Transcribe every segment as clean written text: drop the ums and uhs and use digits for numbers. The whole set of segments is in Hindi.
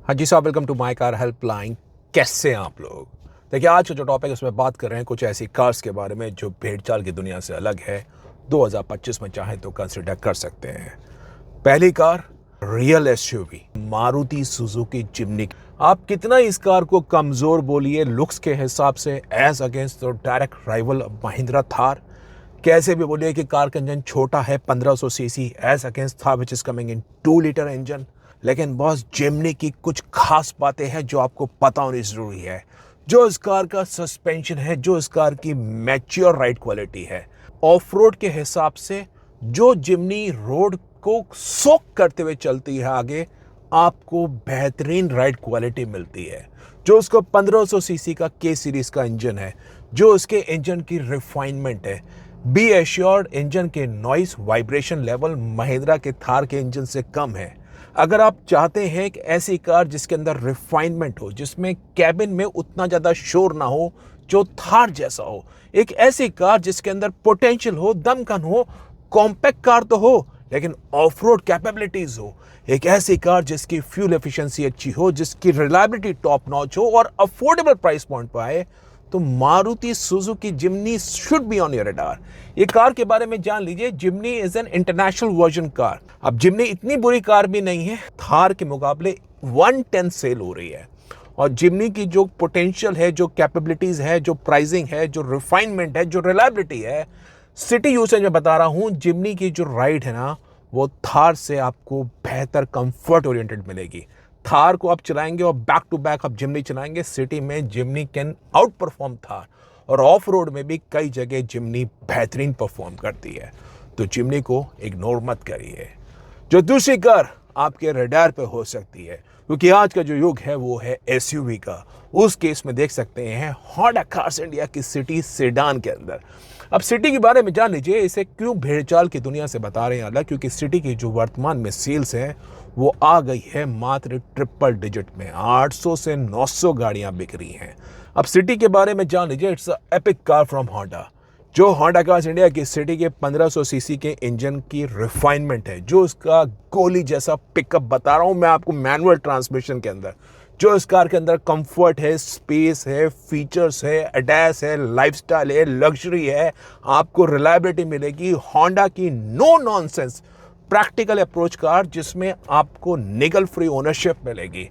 हाँ जी साहब, welcome to my car helpline. कैसे हैं आप लोग? देखिए, आज का जो टॉपिक है उसमें बात कर रहे हैं कुछ ऐसी कार्स के बारे में जो भेड़चाल की दुनिया से अलग है। 2025 में चाहे तो कंसिडर कर सकते हैं। पहली car, real SUV Maruti Suzuki Jimny. आप कितना इस कार को कमजोर बोलिए लुक्स के हिसाब से एज अगेंस्ट तो डायरेक्ट राइवल महिंद्रा थार। कैसे भी बोलिए कि कार का इंजन छोटा है 1500 CC as against Thar which is coming in 2 litre engine. लेकिन बॉस, जिम्नी की कुछ खास बातें हैं जो आपको पता होनी जरूरी है। जो इस कार का सस्पेंशन है, जो इस कार की मैच्योर राइड क्वालिटी है, ऑफ रोड के हिसाब से जो जिम्नी रोड को सोक करते हुए चलती है आगे, आपको बेहतरीन राइड क्वालिटी मिलती है। जो उसको 1500 सीसी का के सीरीज का इंजन है, जो उसके इंजन की रिफाइनमेंट है, बी एश्योर्ड इंजन के नॉइस वाइब्रेशन लेवल महिंद्रा के थार के इंजन से कम है। अगर आप चाहते हैं कि ऐसी कार जिसके अंदर रिफाइनमेंट हो, जिसमें कैबिन में उतना ज़्यादा शोर ना हो जो थार जैसा हो, एक ऐसी कार जिसके अंदर पोटेंशियल हो, दमकन हो, कॉम्पैक्ट कार तो हो लेकिन ऑफ रोड कैपेबिलिटीज हो, एक ऐसी कार जिसकी फ्यूल एफिशिएंसी अच्छी हो, जिसकी रिलायबिलिटी टॉप नॉच हो और अफोर्डेबल प्राइस पॉइंट पर आए, तो Maruti Suzuki Jimny should be on your radar. ये कार के बारे में जान लीजिए। Jimny is an international version car. अब जिम्नी इतनी बुरी कार भी नहीं है, थार के मुकाबले 110 सेल हो रही है। और जिम्नी की जो पोटेंशियल है, जो कैपेबिलिटीज है, जो प्राइसिंग है, जो रिफाइनमेंट है, जो रिलायबिलिटी है, सिटी यूसेज में बता रहा हूं, जिम्नी की जो राइड है ना, वो थार से आपको बेहतर कंफर्ट ओरिएंटेड मिलेगी। थार को आप चलाएंगे और बैक टू बैक आप जिम्नी चलाएंगे, सिटी में Jimny can out perform Thar. और ऑफ रोड में भी कई जगह जिम्नी बेहतरीन परफॉर्म करती है। तो जिम्नी को इग्नोर मत करिए। जो दूसरी कार आपके रडार पे हो सकती है, क्योंकि आज का जो युग है वो है एसयूवी का, उस केस में देख सकते हैं होंडा कार्स इंडिया की सिटी सेडान के अंदर। अब सिटी के बारे में जान लीजिए। इसे क्यों भेड़चाल की दुनिया से बता रहे हैं अलग, क्योंकि सिटी की जो वर्तमान में सेल्स है वो आ गई है मात्र ट्रिपल डिजिट में। 800 से 900 गाड़ियां बिक रही हैं। अब सिटी के बारे में जान लीजिए। It's a epic car from Honda. जो होंडा कार्स इंडिया की सिटी के 1500 सीसी के इंजन की रिफाइनमेंट है, जो उसका गोली जैसा पिकअप बता रहा हूं मैं आपको मैनुअल ट्रांसमिशन के अंदर, जो इस कार के अंदर कंफर्ट है, स्पेस है, फीचर्स है, एडैस है, लाइफस्टाइल है, लग्जरी है, आपको रिलायबिलिटी मिलेगी। होंडा की no nonsense practical approach car, जिसमें आपको निगल फ्री ओनरशिप मिलेगी।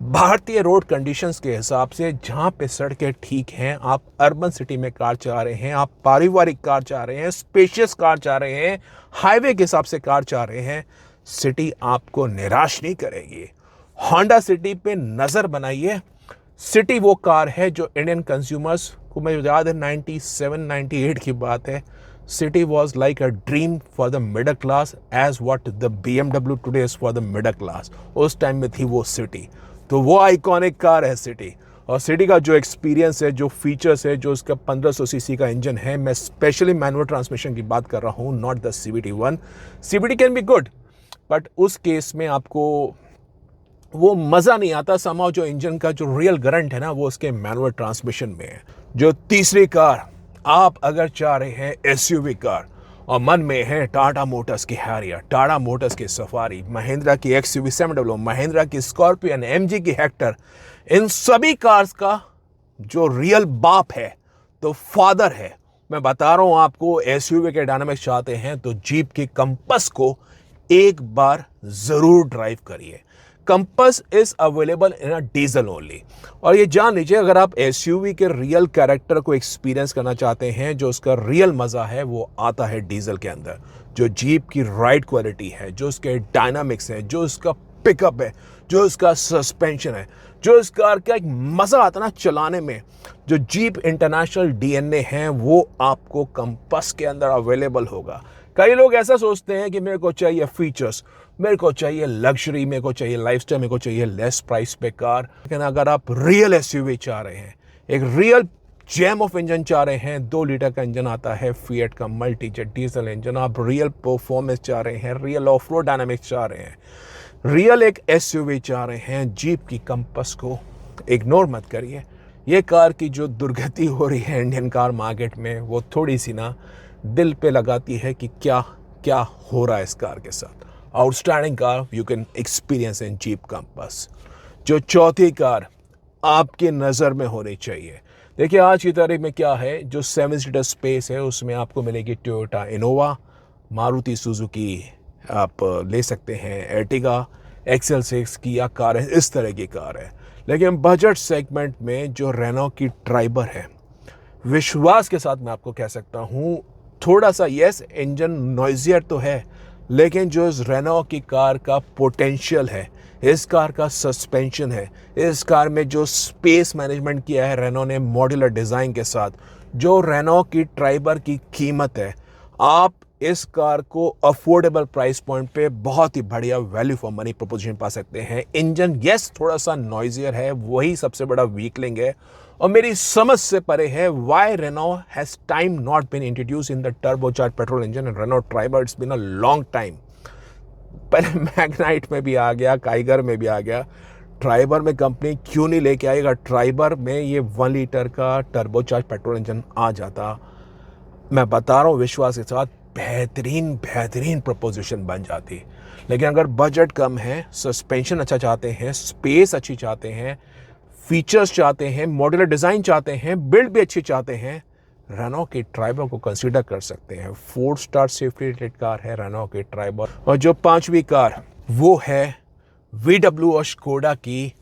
भारतीय रोड कंडीशंस के हिसाब से जहां पे सड़कें ठीक हैं, आप अर्बन सिटी में कार चाह रहे हैं, आप पारिवारिक कार चाह रहे हैं, स्पेशियस कार चाह रहे हैं, हाईवे के हिसाब से कार चाह रहे हैं, सिटी आपको निराश नहीं करेगी। होंडा सिटी पे नजर बनाइए। सिटी वो कार है जो इंडियन कंज्यूमर्स को, मैं याद है 97-98 की बात है, City was like a dream for the middle class as what the BMW today is for the middle class. उस टाइम में थी वो सिटी। तो वो आइकॉनिक कार है सिटी। और सिटी का जो एक्सपीरियंस है, जो फीचर्स है, जो उसका 1500 सीसी का इंजन है, मैं स्पेशली मैनुअल ट्रांसमिशन की बात कर रहा हूँ, not the CVT1। CVT can be good, but उस केस में आपको वो मज़ा नहीं आता समाव। जो इंजन का जो रियल करंट है ना, वो उसके मैनुअल ट्रांसमिशन में है। जो तीसरी कार, आप अगर चाह रहे हैं एसयूवी कार और मन में है टाटा मोटर्स की हैरियर, टाटा मोटर्स की सफारी, महिंद्रा की XUV 700, महिंद्रा की स्कॉर्पियन, MG की हेक्टर, इन सभी कार्स का जो रियल बाप है तो फादर है, मैं बता रहा हूं आपको, एसयूवी के डायनामिक्स चाहते हैं तो जीप की कंपस को एक बार जरूर ड्राइव करिए। Compass is available in a diesel only. और ये जान लीजिए, अगर आप एसयूवी के रियल कैरेक्टर को एक्सपीरियंस करना चाहते हैं, जो उसका रियल मजा है वो आता है डीजल के अंदर। जो जीप की राइड क्वालिटी है, जो उसके डायनामिक्स है, जो उसका पिकअप है, जो उसका सस्पेंशन है, जो इस कार का एक मजा आता ना चलाने में, जो जीप इंटरनेशनल DNA है, वो आपको कंपस के अंदर अवेलेबल होगा। कई लोग ऐसा सोचते हैं कि मेरे को चाहिए फीचर्स, मेरे को चाहिए लग्जरी, मेरे को चाहिए लाइफस्टाइल, मेरे को चाहिए लेस प्राइस पे कार। लेकिन अगर आप रियल एसयूवी चाह रहे हैं, एक रियल जैम ऑफ इंजन चाह रहे हैं, 2 लीटर का इंजन आता है फिएट का मल्टी जेट डीजल इंजन, आप रियल परफॉर्मेंस चाह रहे हैं, रियल ऑफ रोड डायनामिक्स चाह रहे हैं, रियल एक एसयूवी चाह रहे हैं, जीप की कंपस को इग्नोर मत करिए। ये कार की जो दुर्गति हो रही है इंडियन कार मार्केट में, वो थोड़ी सी ना दिल पे लगाती है कि क्या क्या हो रहा है इस कार के साथ। Outstanding car you can experience in jeep compass. जो चौथी कार आपकी नज़र में होनी चाहिए। देखिए आज की तारीख में क्या है, जो 7 सीटर स्पेस है उसमें आपको मिलेगी टोयोटा इनोवा, मारुति सुजुकी आप ले सकते हैं, एर्टिगा, XL6 की या कार है, इस तरह की कार है। लेकिन बजट सेगमेंट में जो रेनो की ट्राइबर है, विश्वास के साथ मैं आपको कह सकता हूँ, थोड़ा सा यस इंजन नॉइजियर तो है, लेकिन जो इस रेनो की कार का पोटेंशियल है, इस कार का सस्पेंशन है, इस कार में जो स्पेस मैनेजमेंट किया है रेनो ने मॉड्यूलर डिज़ाइन के साथ, जो रेनो की ट्राइबर की कीमत है, आप इस कार को अफोर्डेबल प्राइस पॉइंट पे बहुत ही बढ़िया वैल्यू फॉर मनी प्रोपोजिशन पा सकते हैं। इंजन यस थोड़ा सा नॉइजियर है, वही सबसे बड़ा वीकलिंग है और मेरी समझ से परे है why Renault has time not been introduce in the turbocharge petrol engine and Renault Triber. It's been a long time. पहले मैग्नाइट में भी आ गया, काइगर में भी आ गया, ट्राइबर में कंपनी क्यों नहीं लेके आएगा? ट्राइबर में ये 1 लीटर का टर्बोचार्ज पेट्रोल इंजन आ जाता, मैं बता रहा हूँ विश्वास के साथ, बेहतरीन बेहतरीन प्रपोजिशन बन जाती। लेकिन अगर बजट कम है, सस्पेंशन अच्छा चाहते हैं, स्पेस अच्छी चाहते हैं, फीचर्स चाहते हैं, मॉड्यूलर डिज़ाइन चाहते हैं, बिल्ड भी अच्छी चाहते हैं, रेनो की ट्राइबर को कंसीडर कर सकते हैं। 4 स्टार सेफ्टी रेटेड कार है रेनो की ट्राइबर। और जो 5वीं कार वो है VW और स्कोडा की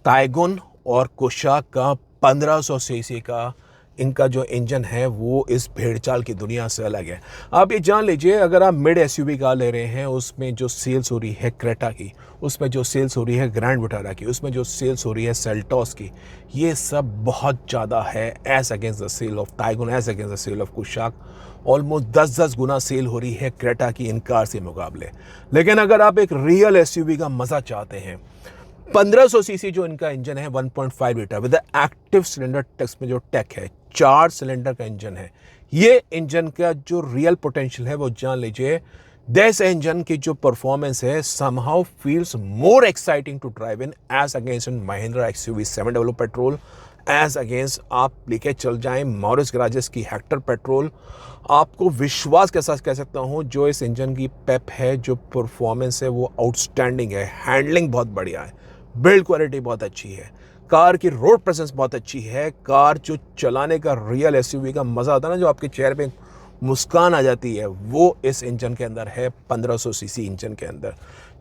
टाइगुन और कुशाक का 1500 सीसी का इनका जो इंजन है वो इस भेड़चाल की दुनिया से अलग है। आप ये जान लीजिए, अगर आप मिड एसयूवी कार ले रहे हैं, उसमें जो सेल्स हो रही है क्रेटा की, उसमें जो सेल्स हो रही है ग्रैंड विटारा की, उसमें जो सेल्स हो रही है सेल्टॉस की, ये सब बहुत ज़्यादा है as against the sale of Taigun, as against the sale of Kushaq. Almost 10-10 गुना सेल हो रही है क्रेटा की इन कार से मुकाबले। लेकिन अगर आप एक रियल एसयूवी का मज़ा चाहते हैं, 1500 सीसी जो इनका इंजन है 1.5 litre with active cylinder techs में जो टेक है, 4 सिलेंडर का इंजन है, ये इंजन का जो रियल पोटेंशियल है वो जान लीजिए। दिस इंजन की जो परफॉर्मेंस है somehow feels more exciting to drive in as against in Mahindra XUV 700 petrol, as against आप लेके चल जाएं मॉरिस गराजेस की हेक्टर पेट्रोल। आपको विश्वास के साथ कह सकता हूं, जो इस इंजन की पेप है, जो परफॉर्मेंस है वो आउटस्टैंडिंग है, हैंडलिंग बहुत बढ़िया है, बिल्ड क्वालिटी बहुत अच्छी है, कार की रोड प्रेजेंस बहुत अच्छी है, कार जो चलाने का रियल एसयूवी का मज़ा आता है ना, जो आपके चेहरे पे मुस्कान आ जाती है, वो इस इंजन के अंदर है। 1500 सीसी इंजन के अंदर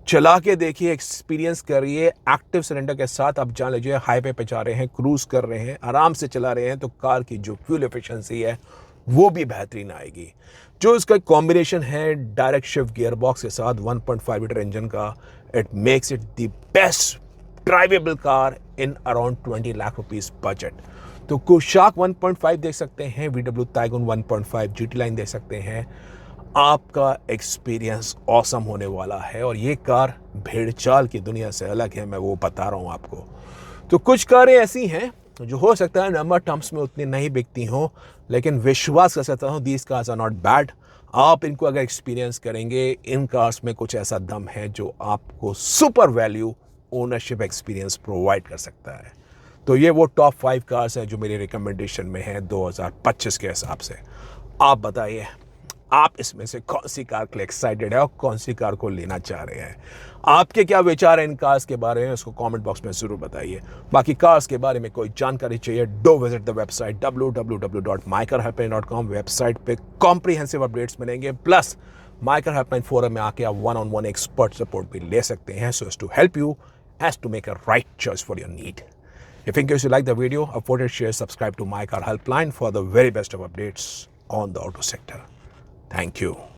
चला के देखिए, एक्सपीरियंस करिए। एक्टिव सिलेंडर के साथ आप जान लीजिए हाईवे पे जा रहे हैं, क्रूज कर रहे हैं, आराम से चला रहे हैं, तो कार की जो फ्यूल एफिशिएंसी है वो भी बेहतरीन आएगी। जो इसका कॉम्बिनेशन है डायरेक्ट शिफ्ट गियर बॉक्स के साथ 1.5 लीटर इंजन का, it makes it the best drivable car in around 20 lakh rupees budget. तो कुशाक 1.5 देख सकते हैं, VW टाइगुन 1.5 GT लाइन देख सकते हैं। आपका एक्सपीरियंस ऑसम होने वाला है और ये कार भेड़चाल की दुनिया से अलग है, मैं वो बता रहा हूँ आपको। तो कुछ कारें ऐसी हैं जो हो सकता है नंबर टर्म्स में उतनी नहीं बिकती हों, लेकिन विश्वास कर सकता हूँ these cars are not bad. आप इनको अगर एक्सपीरियंस करेंगे, इन कार्स में कुछ ऐसा दम है जो आपको super value ownership experience provide कर सकता है। तो ये वो टॉप 5 कार्स हैं जो मेरी रिकमेंडेशन में है 2025 के हिसाब से। आप बताइए, आप इसमें से कौन सी कार के लिए एक्साइटेड है और कौन सी कार को लेना चाह रहे हैं? आपके क्या विचार हैं इन कार्स के बारे में, उसको कमेंट बॉक्स में ज़रूर बताइए। बाकी कार्स के बारे में कोई जानकारी चाहिए, do visit the website www.mycarhelpline.com। Website पे कॉम्प्रिहेंसिव अपडेट्स मिलेंगे, प्लस माइकर हेल्पलाइन फोरम में आके आप 1-on-1 एक्सपर्ट सपोर्ट भी ले सकते हैं, so as to help you as to make a right choice for your need. If in case you like the video, afford it, share, subscribe to My Car Helpline for the very best of updates on the auto sector. Thank you.